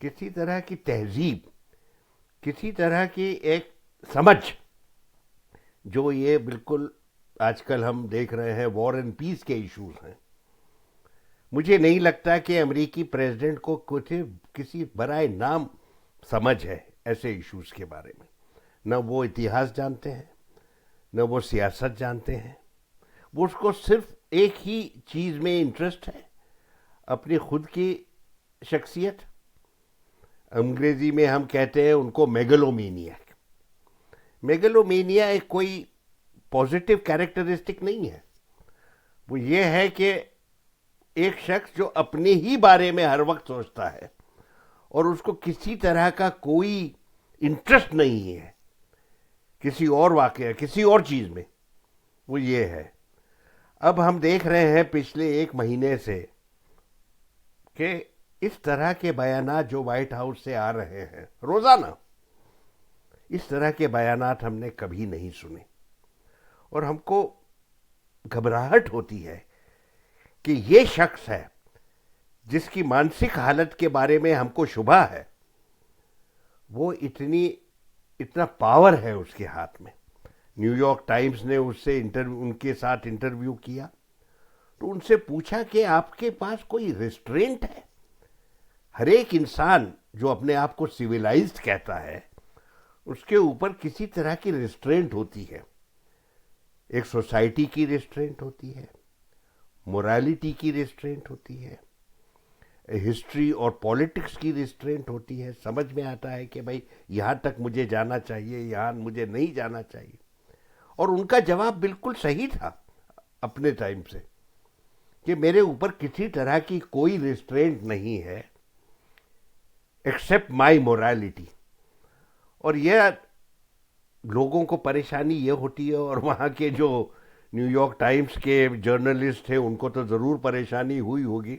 کسی طرح کی تہذیب، کسی طرح کی ایک سمجھ، جو یہ بالکل آج کل ہم دیکھ رہے ہیں وار اینڈ پیس کے ایشوز ہیں. مجھے نہیں لگتا کہ امریکی پریزیڈنٹ کو کچھ کسی برائے نام سمجھ ہے ایسے ایشوز کے بارے میں. نہ وہ اتہاس جانتے ہیں، نہ وہ سیاست جانتے ہیں. وہ اس کو صرف ایک ہی چیز میں انٹرسٹ ہے، اپنی خود کی شخصیت. انگریزی میں ہم کہتے ہیں ان کو میگلومینیا. میگلومینیا ایک کوئی پازیٹیو کیریکٹرسٹک نہیں ہے. وہ یہ ہے کہ ایک شخص جو اپنے ہی بارے میں ہر وقت سوچتا ہے اور اس کو کسی طرح کا کوئی انٹرسٹ نہیں ہے کسی اور واقعہ، کسی اور چیز میں. وہ یہ ہے. اب ہم دیکھ رہے ہیں پچھلے ایک مہینے سے کہ اس طرح کے بیانات جو وائٹ ہاؤس سے آ رہے ہیں روزانہ، اس طرح کے بیانات ہم نے کبھی نہیں سنے. اور ہم کو گھبراہٹ ہوتی ہے کہ یہ شخص ہے جس کی مانسک حالت کے بارے میں ہم کو شبہ ہے، وہ اتنا پاور ہے اس کے ہاتھ میں. نیو یارک ٹائمز نے ان کے ساتھ انٹرویو کیا تو ان سے پوچھا کہ آپ کے پاس کوئی ریسٹرینٹ ہے؟ ہر ایک انسان جو اپنے آپ کو سویلائزڈ کہتا ہے اس کے اوپر کسی طرح کی ریسٹرینٹ ہوتی ہے. ایک سوسائٹی کی ریسٹرینٹ ہوتی ہے، مورالٹی کی ریسٹرینٹ ہوتی ہے، ہسٹری اور پولیٹکس کی ریسٹرینٹ ہوتی ہے. سمجھ میں آتا ہے کہ بھائی یہاں تک مجھے جانا چاہیے، یہاں مجھے نہیں جانا چاہیے. اور ان کا جواب بالکل صحیح تھا اپنے ٹائم سے کہ میرے اوپر کسی طرح کی کوئی ریسٹرینٹ نہیں ہے ایکسپٹ مائی مورالٹی. اور یہ لوگوں کو پریشانی یہ ہوتی ہے، اور وہاں کے جو نیو یارک ٹائمز کے جرنلسٹ ہیں ان کو تو ضرور پریشانی ہوئی ہوگی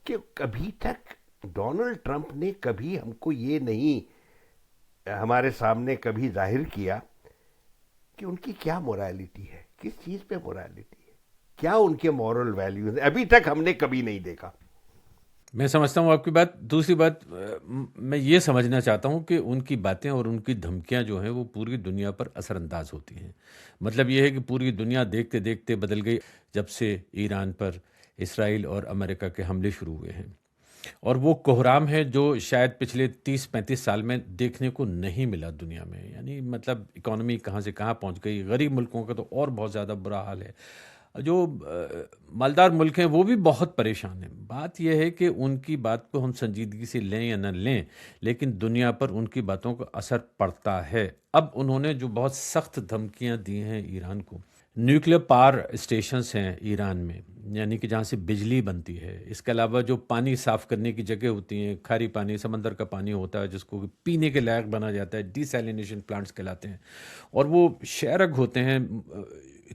کہ کبھی تک ڈونلڈ ٹرمپ نے کبھی ہم کو یہ نہیں ہمارے سامنے کبھی ظاہر کیا کہ ان کی کیا مورالٹی ہے، کس چیز پہ مورالٹی ہے، کیا ان کے مورل ویلیوز ہیں. ابھی تک ہم نے کبھی نہیں دیکھا. میں سمجھتا ہوں آپ کی بات. دوسری بات میں یہ سمجھنا چاہتا ہوں کہ ان کی باتیں اور ان کی دھمکیاں جو ہیں وہ پوری دنیا پر اثر انداز ہوتی ہیں. مطلب یہ ہے کہ پوری دنیا دیکھتے دیکھتے بدل گئی جب سے ایران پر اسرائیل اور امریکہ کے حملے شروع ہوئے ہیں. اور وہ کوہرام ہے جو شاید پچھلے 30-35 سال میں دیکھنے کو نہیں ملا دنیا میں. یعنی مطلب اکانومی کہاں سے کہاں پہنچ گئی. غریب ملکوں کا تو اور بہت زیادہ برا حال ہے. جو مالدار ملک ہیں وہ بھی بہت پریشان ہیں. بات یہ ہے کہ ان کی بات کو ہم سنجیدگی سے لیں یا نہ لیں، لیکن دنیا پر ان کی باتوں کا اثر پڑتا ہے. اب انہوں نے جو بہت سخت دھمکیاں دی ہیں ایران کو، نیوکلیر پاور اسٹیشنز ہیں ایران میں، یعنی کہ جہاں سے بجلی بنتی ہے. اس کے علاوہ جو پانی صاف کرنے کی جگہ ہوتی ہیں، کھاری پانی، سمندر کا پانی ہوتا ہے جس کو پینے کے لائق بنا جاتا ہے، ڈی سیلینیشن پلانٹس کہلاتے ہیں. اور وہ شہرگ ہوتے ہیں.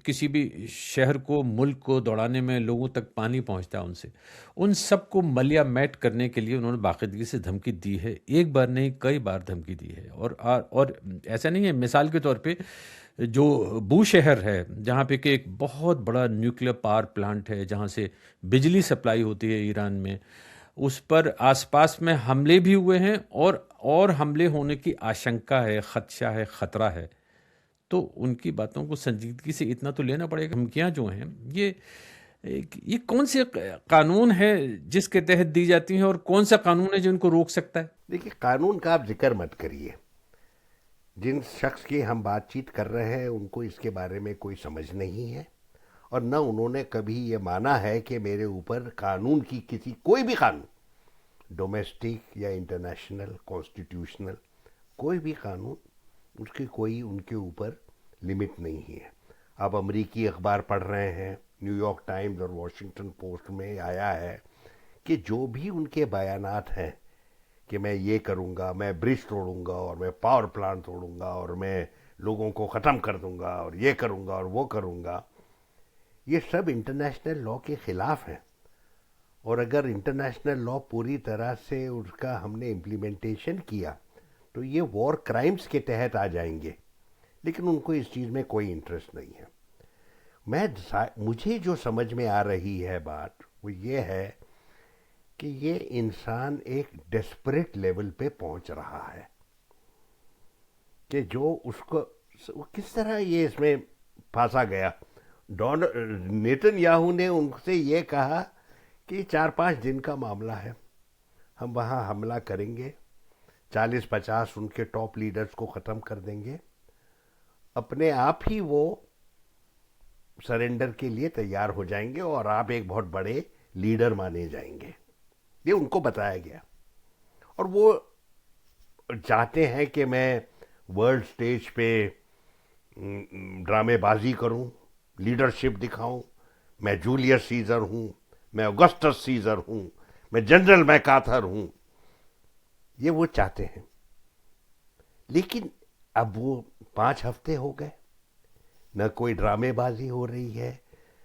کسی بھی شہر کو، ملک کو دوڑانے میں لوگوں تک پانی پہنچتا ہے ان سے. ان سب کو ملیا میٹ کرنے کے لیے انہوں نے باقاعدگی سے دھمکی دی ہے. ایک بار نہیں، کئی بار دھمکی دی ہے. اور ایسا نہیں ہے. مثال کے طور پہ جو بو شہر ہے جہاں پہ کہ ایک بہت بڑا نیوکلیر پاور پلانٹ ہے جہاں سے بجلی سپلائی ہوتی ہے ایران میں، اس پر آس پاس میں حملے بھی ہوئے ہیں اور حملے ہونے کی آشنکا ہے، خدشہ ہے، خطرہ ہے. تو ان کی باتوں کو سنجیدگی سے اتنا تو لینا پڑے گا. دھمکیاں جو ہیں یہ کون سے قانون ہے جس کے تحت دی جاتی ہیں، اور کون سا قانون ہے جو ان کو روک سکتا ہے؟ دیکھیے، قانون کا آپ ذکر مت کریے. جن شخص کی ہم بات چیت کر رہے ہیں ان کو اس کے بارے میں کوئی سمجھ نہیں ہے، اور نہ انہوں نے کبھی یہ مانا ہے کہ میرے اوپر قانون کی کوئی بھی قانون، ڈومیسٹک یا انٹرنیشنل، کانسٹیٹیوشنل، کوئی بھی قانون، اس کی کوئی ان کے اوپر لمٹ نہیں ہے. آپ امریکی اخبار پڑھ رہے ہیں، نیو یارک ٹائمز اور واشنگٹن پوسٹ میں آیا ہے کہ جو بھی ان کے بیانات ہیں کہ میں یہ کروں گا، میں برج توڑوں گا، اور میں پاور پلانٹ توڑوں گا، اور میں لوگوں کو ختم کر دوں گا، اور یہ کروں گا اور وہ کروں گا، یہ سب انٹرنیشنل لا کے خلاف ہیں. اور اگر انٹرنیشنل لا پوری طرح سے اس کا ہم نے امپلیمنٹیشن کیا تو یہ وار کرائمز کے تحت آ جائیں گے. لیکن ان کو اس چیز میں کوئی انٹرسٹ نہیں ہے. مجھے جو سمجھ میں آ رہی ہے بات وہ یہ ہے کہ یہ انسان ایک ڈیسپریٹ لیول پہ پہنچ رہا ہے کہ جو اس کو کس طرح یہ اس میں پھانسا گیا. نیتن یاہو نے ان سے یہ کہا کہ 4-5 دن کا معاملہ ہے, ہم وہاں حملہ کریں گے, 40-50 ان کے ٹاپ لیڈرز کو ختم کر دیں گے, اپنے آپ ہی وہ سرنڈر کے لیے تیار ہو جائیں گے اور آپ ایک بہت بڑے لیڈر مانے جائیں گے. یہ ان کو بتایا گیا, اور وہ چاہتے ہیں کہ میں ورلڈ سٹیج پہ ڈرامے بازی کروں, لیڈرشپ دکھاؤں, میں جولیس سیزر ہوں, میں اگسٹس سیزر ہوں, میں جنرل میکارتھر ہوں. یہ وہ چاہتے ہیں. لیکن اب وہ 5 ہفتے ہو گئے, نہ کوئی ڈرامے بازی ہو رہی ہے,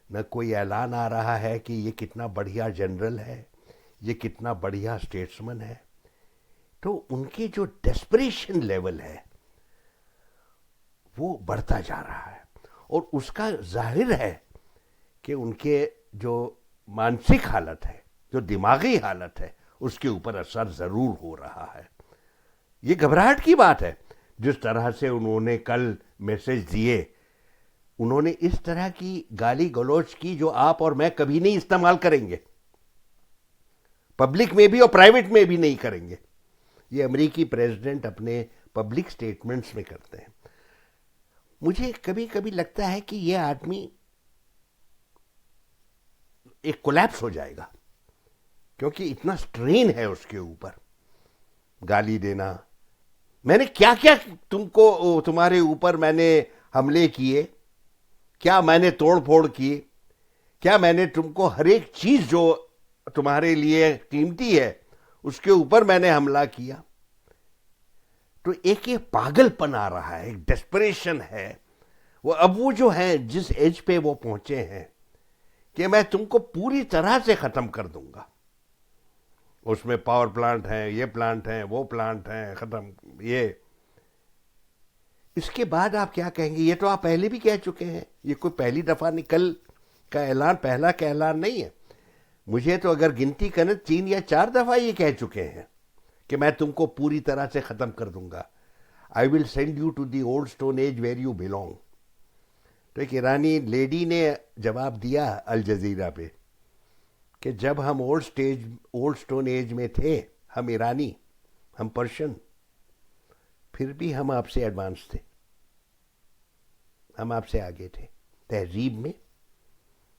نہ کوئی اعلان آ رہا ہے کہ یہ کتنا بڑھیا جنرل ہے, یہ کتنا بڑھیا اسٹیٹسمن ہے. تو ان کی جو ڈیسپریشن لیول ہے وہ بڑھتا جا رہا ہے, اور اس کا ظاہر ہے کہ ان کے جو مانسک حالت ہے, جو دماغی حالت ہے, اس کے اوپر اثر ضرور ہو رہا ہے. یہ گھبراہٹ کی بات ہے. جس طرح سے انہوں نے کل میسج دیے, انہوں نے اس طرح کی گالی گلوچ کی جو آپ اور میں کبھی نہیں استعمال کریں گے, پبلک میں بھی اور پرائیویٹ میں بھی نہیں کریں گے. یہ امریکی پریزیڈنٹ اپنے پبلک سٹیٹمنٹس میں کرتے ہیں. مجھے کبھی کبھی لگتا ہے کہ یہ آدمی ایک کولیپس ہو جائے گا, کیونکہ اتنا سٹرین ہے اس کے اوپر. گالی دینا, میں نے کیا کیا تمہارے اوپر میں نے حملے کیے, کیا میں نے توڑ پھوڑ کی, کیا میں نے تم کو ہر ایک چیز جو تمہارے لیے قیمتی ہے اس کے اوپر میں نے حملہ کیا. تو ایک یہ پاگل پن آ رہا ہے, ایک ڈیسپریشن ہے. اب وہ جو ہیں جس ایج پہ وہ پہنچے ہیں کہ میں تم کو پوری طرح سے ختم کر دوں گا. اس میں پاور پلانٹ ہیں, یہ پلانٹ ہیں, وہ پلانٹ ہیں, ختم. یہ اس کے بعد آپ کیا کہیں گے؟ یہ تو آپ پہلے بھی کہہ چکے ہیں, یہ کوئی پہلی دفعہ کل کا اعلان پہلا کا اعلان نہیں ہے. مجھے تو اگر گنتی کریں 3 یا 4 دفعہ یہ کہہ چکے ہیں کہ میں تم کو پوری طرح سے ختم کر دوں گا. I will send you to the old stone age where you belong. تو ایک ایرانی لیڈی نے جواب دیا الجزیرہ پہ کہ جب ہم اولڈ اسٹون ایج میں تھے, ہم ایرانی, ہم پرشین, پھر بھی ہم آپ سے ایڈوانس تھے, ہم آپ سے آگے تھے تہذیب میں,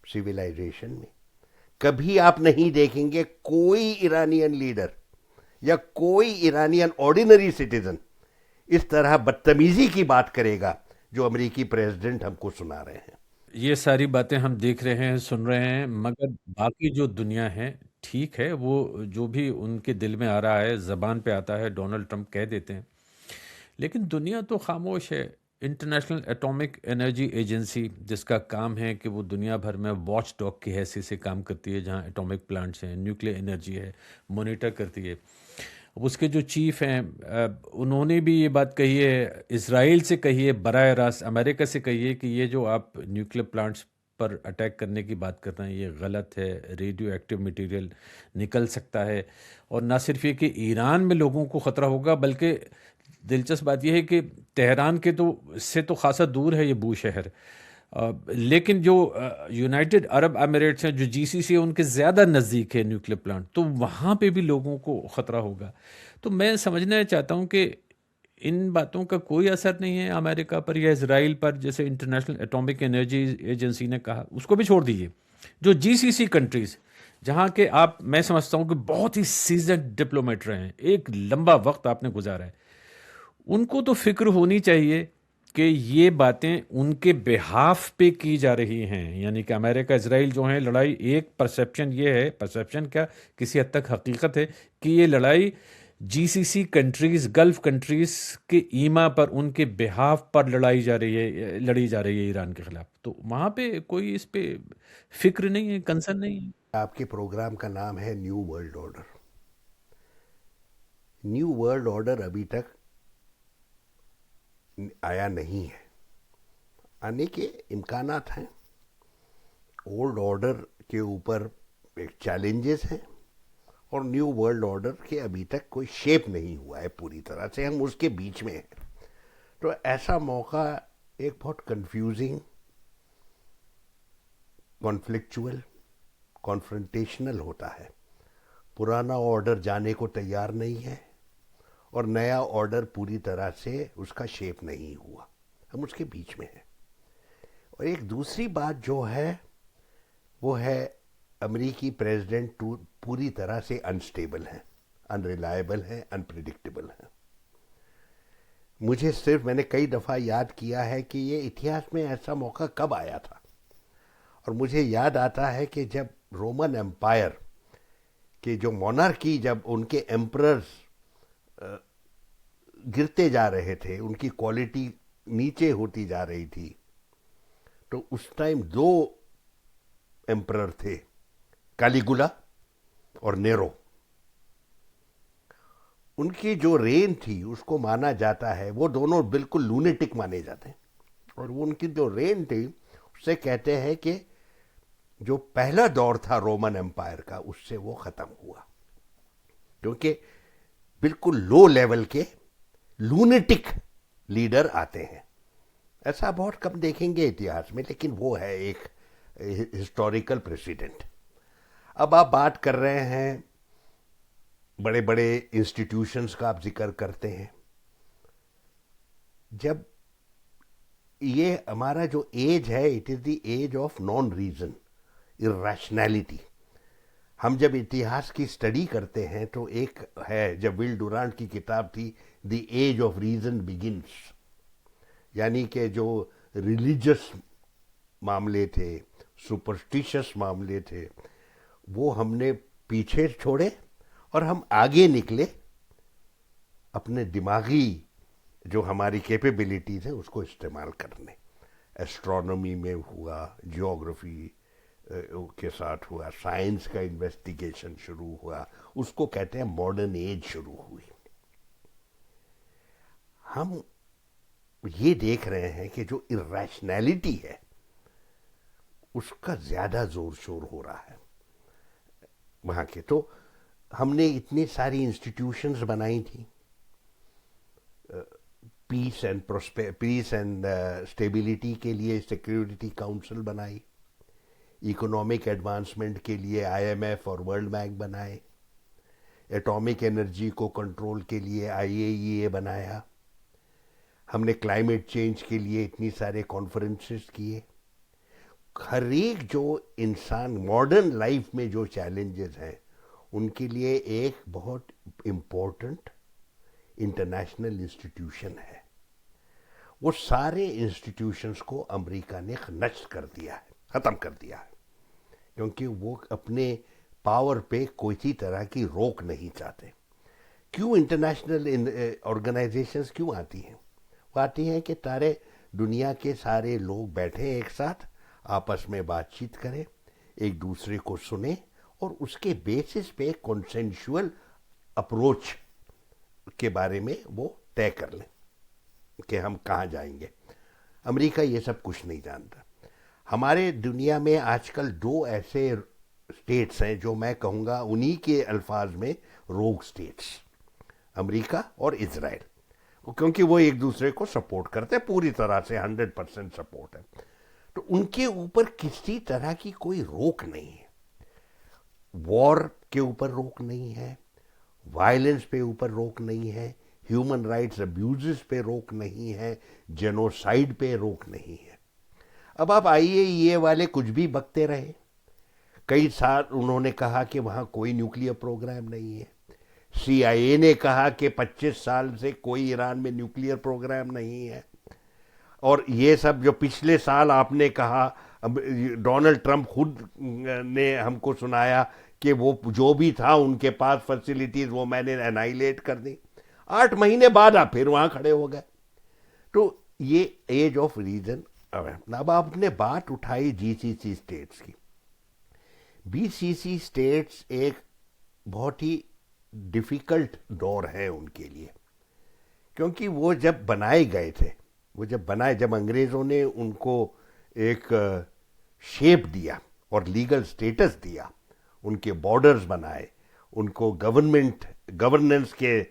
سویلائزیشن میں. کبھی آپ نہیں دیکھیں گے کوئی ایرانین لیڈر یا کوئی ایرانین آرڈینری سٹیزن اس طرح بدتمیزی کی بات کرے گا جو امریکی پریزیڈنٹ ہم کو سنا رہے ہیں. یہ ساری باتیں ہم دیکھ رہے ہیں, سن رہے ہیں, مگر باقی جو دنیا ہے, ٹھیک ہے, وہ جو بھی ان کے دل میں آ رہا ہے, زبان پہ آتا ہے, ڈونلڈ ٹرمپ کہہ دیتے ہیں, لیکن دنیا تو خاموش ہے. انٹرنیشنل ایٹامک انرجی ایجنسی, جس کا کام ہے کہ وہ دنیا بھر میں واچ ڈاگ کی حیثیت سے کام کرتی ہے, جہاں ایٹامک پلانٹس ہیں, نیوکلیئر انرجی ہے, مانیٹر کرتی ہے. اس کے جو چیف ہیں, انہوں نے بھی یہ بات کہی ہے, اسرائیل سے کہی ہے, براہ راست امریکہ سے کہی ہے کہ یہ جو آپ نیوکلیئر پلانٹس پر اٹیک کرنے کی بات کر رہے ہیں یہ غلط ہے, ریڈیو ایکٹیو مٹیریل نکل سکتا ہے. اور نہ صرف یہ کہ ایران میں لوگوں کو خطرہ ہوگا, بلکہ دلچسپ بات یہ ہے کہ تہران کے سے تو خاصا دور ہے یہ بو شہر, لیکن جو یونائٹڈ عرب امریٹس ہیں, جو جی سی سی ہے, ان کے زیادہ نزدیک ہے نیوکلیئر پلانٹ, تو وہاں پہ بھی لوگوں کو خطرہ ہوگا. تو میں سمجھنا چاہتا ہوں کہ ان باتوں کا کوئی اثر نہیں ہے امریکہ پر یا اسرائیل پر, جیسے انٹرنیشنل ایٹامک انرجی ایجنسی نے کہا, اس کو بھی چھوڑ دیجیے. جو جی سی سی کنٹریز, جہاں کہ میں سمجھتا ہوں کہ بہت ہی سیزنڈ ڈپلومیٹ رہے ہیں, ایک لمبا وقت آپ نے گزارا ہے, ان کو تو فکر ہونی چاہیے کہ یہ باتیں ان کے بہاف پہ کی جا رہی ہیں. یعنی کہ امریکہ اسرائیل جو ہیں لڑائی, ایک پرسیپشن یہ ہے, پرسیپشن کیا کسی حد تک حقیقت ہے, کہ یہ لڑائی جی سی سی کنٹریز, گلف کنٹریز کے ایما پر, ان کے بہاف پر لڑی جا رہی ہے ایران کے خلاف. تو وہاں پہ کوئی اس پہ فکر نہیں ہے, کنسرن نہیں ہے. آپ کے پروگرام کا نام ہے new world order. New world order ابھی تک آیا نہیں ہے, آنے کے امکانات ہیں. اولڈ آرڈر کے اوپر ایک چیلنجز ہیں اور نیو ورلڈ آرڈر کے ابھی تک کوئی شیپ نہیں ہوا ہے پوری طرح سے، ہم اس کے بیچ میں ہیں. تو ایسا موقع ایک بہت کنفیوزنگ، کانفلکچوئل، کانفرنٹیشنل ہوتا ہے. پرانا آرڈر جانے کو تیار نہیں ہے اور نیا آرڈر پوری طرح سے اس کا شیپ نہیں ہوا، ہم اس کے بیچ میں ہیں. اور ایک دوسری بات جو ہے وہ ہے امریکی پریزیڈنٹ پوری طرح سے انسٹیبل ہیں، انریلائبل ہیں، انپریڈکٹیبل ہیں. میں نے کئی دفعہ یاد کیا ہے کہ یہ اتہاس میں ایسا موقع کب آیا تھا، اور مجھے یاد آتا ہے کہ جب رومن امپائر کہ جو مونارکی، جب ان کے ایمپررز گرتے جا رہے تھے، ان کی کوالٹی نیچے ہوتی جا رہی تھی، تو اس ٹائم دو ایمپرر تھے، کالیگولا اور نیرو. ان کی جو رین تھی اس کو مانا جاتا ہے، وہ دونوں بالکل لونیٹک مانے جاتے ہیں، اور وہ ان کی جو رین تھی اسے کہتے ہیں کہ جو پہلا دور تھا رومن امپائر کا اس سے وہ ختم ہوا، کیونکہ بالکل لو لیول کے لونیٹک لیڈر آتے ہیں. ایسا بہت کم دیکھیں گے اتہاس میں، لیکن وہ ہے ایک ہسٹوریکل پریسیڈنٹ. اب آپ بات کر رہے ہیں بڑے بڑے انسٹیٹیوشنز کا، آپ ذکر کرتے ہیں. جب یہ ہمارا جو ایج ہے، it is the age of non reason, irrationality. ہم جب اتہاس کی اسٹڈی کرتے ہیں تو ایک ہے، جب ول ڈورانٹ کی کتاب تھی the age of reason begins, یعنی کہ جو ریلیجس معاملے تھے، سپرسٹیشس معاملے تھے، وہ ہم نے پیچھے چھوڑے اور ہم آگے نکلے اپنے دماغی جو ہماری کیپیبلٹیز ہیں اس کو استعمال کرنے. ایسٹرونومی میں ہوا، جیوگرافی کے ساتھ ہوا، سائنس کا انویسٹیگیشن شروع ہوا، اس کو کہتے ہیں ماڈرن ایج شروع ہوئی. ہم یہ دیکھ رہے ہیں کہ جو irrationality ہے اس کا زیادہ زور شور ہو رہا ہے وہاں کے. تو ہم نے اتنی ساری انسٹیٹیوشنز بنائی تھیں، پیس اینڈ اسٹیبلٹی کے لیے سیکیورٹی کاؤنسل بنائی، اکنامک ایڈوانسمنٹ کے لیے IMF اور ورلڈ بینک بنائے، ایٹامک انرجی کو کنٹرول کے لیے IAEA بنایا، ہم نے کلائمیٹ چینج کے لیے اتنی سارے کانفرنسز کیے. ہر ایک جو انسان ماڈرن لائف میں جو چیلنجز ہیں ان کے لیے ایک بہت امپورٹنٹ انٹرنیشنل انسٹیٹیوشن ہے. وہ سارے انسٹیٹیوشنز کو امریکہ نے نشٹ کر دیا ہے، ختم کر دیا ہے، کیونکہ وہ اپنے پاور پہ کوئی طرح کی روک نہیں چاہتے. کیوں انٹرنیشنل آرگنائزیشنز کیوں آتی ہیں؟ وہ آتی ہیں کہ سارے دنیا کے سارے لوگ بیٹھیں ایک ساتھ، آپس میں بات چیت کریں، ایک دوسرے کو سنیں، اور اس کے بیسس پہ کنسینشول اپروچ کے بارے میں وہ طے کر لیں کہ ہم کہاں جائیں گے. امریکہ یہ سب کچھ نہیں جانتا. ہمارے دنیا میں آج کل دو ایسے اسٹیٹس ہیں جو میں کہوں گا انہی کے الفاظ میں روگ اسٹیٹس، امریکہ اور اسرائیل، کیونکہ وہ ایک دوسرے کو سپورٹ کرتے ہیں پوری طرح سے، 100% سپورٹ ہے. تو ان کے اوپر کسی طرح کی کوئی روک نہیں ہے. وار کے اوپر روک نہیں ہے، وائلنس پہ اوپر روک نہیں ہے، ہیومن رائٹس ابیوزز پہ روک نہیں ہے، جینوسائیڈ پہ روک نہیں ہے. اب آپ IAEA والے کچھ بھی بکتے رہے، کئی سال انہوں نے کہا کہ وہاں کوئی نیوکلیئر پروگرام نہیں ہے. CIA نے کہا کہ 25 سال سے کوئی ایران میں نیوکلیئر پروگرام نہیں ہے. اور یہ سب جو پچھلے سال آپ نے کہا، ڈونلڈ ٹرمپ خود نے ہم کو سنایا کہ وہ جو بھی تھا ان کے پاس فیسلٹیز وہ میں نے انائلیٹ کر دی. 8 مہینے بعد آپ پھر وہاں کھڑے ہو گئے. تو یہ ایج آف ریزن. اب آپ نے بات اٹھائی GCC اسٹیٹس کی. BCC اسٹیٹس ایک بہت ہی ڈیفیکلٹ دور ہے ان کے لیے، کیونکہ وہ جب بنائے گئے تھے، جب انگریزوں نے ان کو ایک شیپ دیا اور لیگل سٹیٹس دیا، ان کے بارڈرز بنائے، ان کو گورننس کے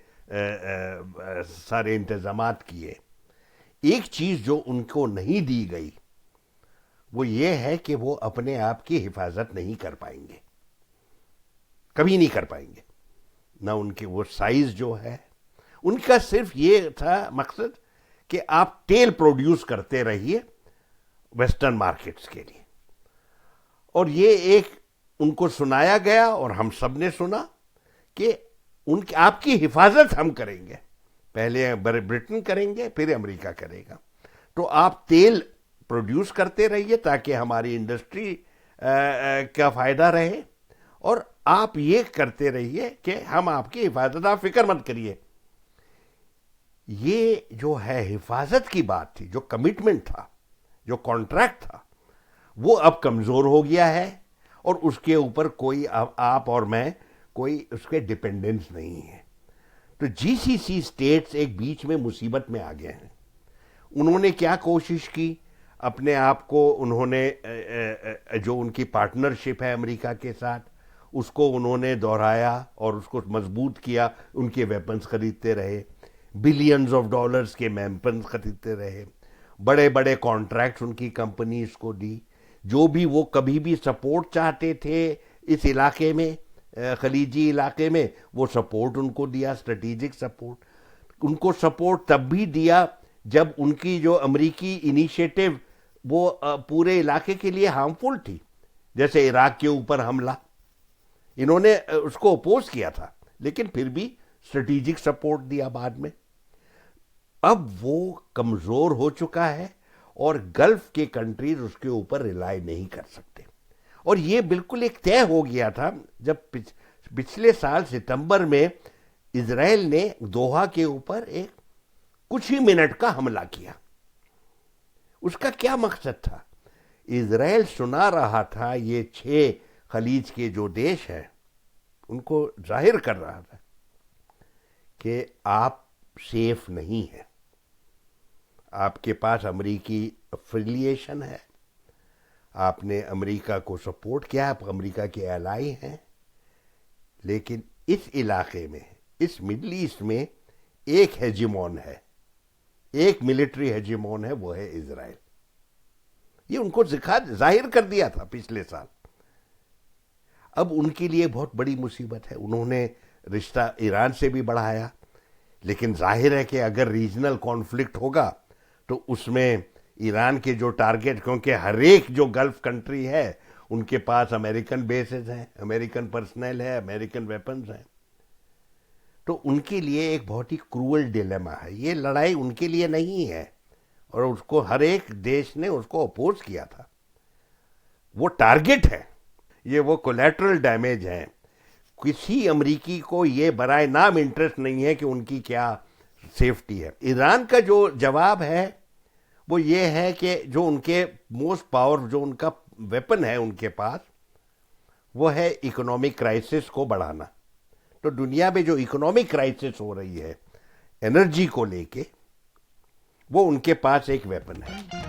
سارے انتظامات کیے. ایک چیز جو ان کو نہیں دی گئی وہ یہ ہے کہ وہ اپنے آپ کی حفاظت نہیں کر پائیں گے, کبھی نہیں کر پائیں گے. نہ ان کے وہ سائز جو ہے, ان کا صرف یہ تھا مقصد کہ آپ تیل پروڈیوس کرتے رہیے ویسٹرن مارکیٹس کے لیے. اور یہ ایک ان کو سنایا گیا اور ہم سب نے سنا کہ آپ کی حفاظت ہم کریں گے, پہلے برٹن کریں گے پھر امریکہ کرے گا. تو آپ تیل پروڈیوس کرتے رہیے تاکہ ہماری انڈسٹری کا فائدہ رہے, اور آپ یہ کرتے رہیے کہ ہم آپ کی حفاظت, آپ فکر مت کریے. یہ جو ہے حفاظت کی بات تھی, جو کمٹمنٹ تھا, جو کانٹریکٹ تھا, وہ اب کمزور ہو گیا ہے, اور اس کے اوپر کوئی آپ اور میں کوئی اس کے ڈپینڈنس نہیں ہے. تو جی سی سی اسٹیٹس ایک بیچ میں مصیبت میں آ گئے ہیں. انہوں نے کیا کوشش کی, اپنے آپ کو انہوں نے جو ان کی پارٹنرشپ ہے امریکہ کے ساتھ, اس کو انہوں نے دہرایا اور اس کو مضبوط کیا. ان کے ویپنز خریدتے رہے, بلینز آف ڈالرز کے ویپنز خریدتے رہے, بڑے بڑے کانٹریکٹس ان کی کمپنیز کو دی. جو بھی وہ کبھی بھی سپورٹ چاہتے تھے اس علاقے میں, خلیجی علاقے میں, وہ سپورٹ ان کو دیا, اسٹریٹجک سپورٹ. ان کو سپورٹ تب بھی دیا جب ان کی جو امریکی انیشیٹو وہ پورے علاقے کے لیے ہارمفل تھی, جیسے عراق کے اوپر حملہ. انہوں نے اس کو اپوز کیا تھا, لیکن پھر بھی اسٹریٹجک سپورٹ دیا بعد میں. اب وہ کمزور ہو چکا ہے اور گلف کے کنٹریز اس کے اوپر ریلائی نہیں کر سکتے. اور یہ بالکل ایک طے ہو گیا تھا جب پچھلے سال ستمبر میں اسرائیل نے دوحہ کے اوپر ایک کچھ ہی منٹ کا حملہ کیا. اس کا کیا مقصد تھا؟ اسرائیل سنا رہا تھا, یہ 6 خلیج کے جو دیش ہیں ان کو ظاہر کر رہا تھا کہ آپ سیف نہیں ہیں, آپ کے پاس امریکی افیلیشن ہے, آپ نے امریکہ کو سپورٹ کیا, آپ امریکہ کے ایلائی ہیں, لیکن اس علاقے میں, اس مڈل ایسٹ میں ایک ہیجیمون ہے, ایک ملٹری ہیجیمون ہے, وہ ہے اسرائیل. یہ ان کو ظاہر کر دیا تھا پچھلے سال. اب ان کے لیے بہت بڑی مصیبت ہے. انہوں نے رشتہ ایران سے بھی بڑھایا, لیکن ظاہر ہے کہ اگر ریجنل کانفلکٹ ہوگا تو اس میں ایران کے جو ٹارگٹ, کیونکہ ہر ایک جو گلف کنٹری ہے ان کے پاس امریکن بیسز ہیں, امریکن پرسنل ہے, امریکن ویپنز ہیں. تو ان کے لیے ایک بہت ہی کروئل ڈیلیما ہے. یہ لڑائی ان کے لیے نہیں ہے, اور اس کو ہر ایک دیش نے اس کو اپوز کیا تھا. وہ ٹارگٹ ہے, یہ وہ کولیٹرل ڈیمیج ہے. کسی امریکی کو یہ برائے نام انٹرسٹ نہیں ہے کہ ان کی کیا سیفٹی ہے. ایران کا جو جواب ہے وہ یہ ہے کہ جو ان کے موسٹ پاور, جو ان کا ویپن ہے ان کے پاس, وہ ہے اکنامک کرائسس کو بڑھانا. تو دنیا میں جو اکنامک کرائسس ہو رہی ہے انرجی کو لے کے, وہ ان کے پاس ایک ویپن ہے.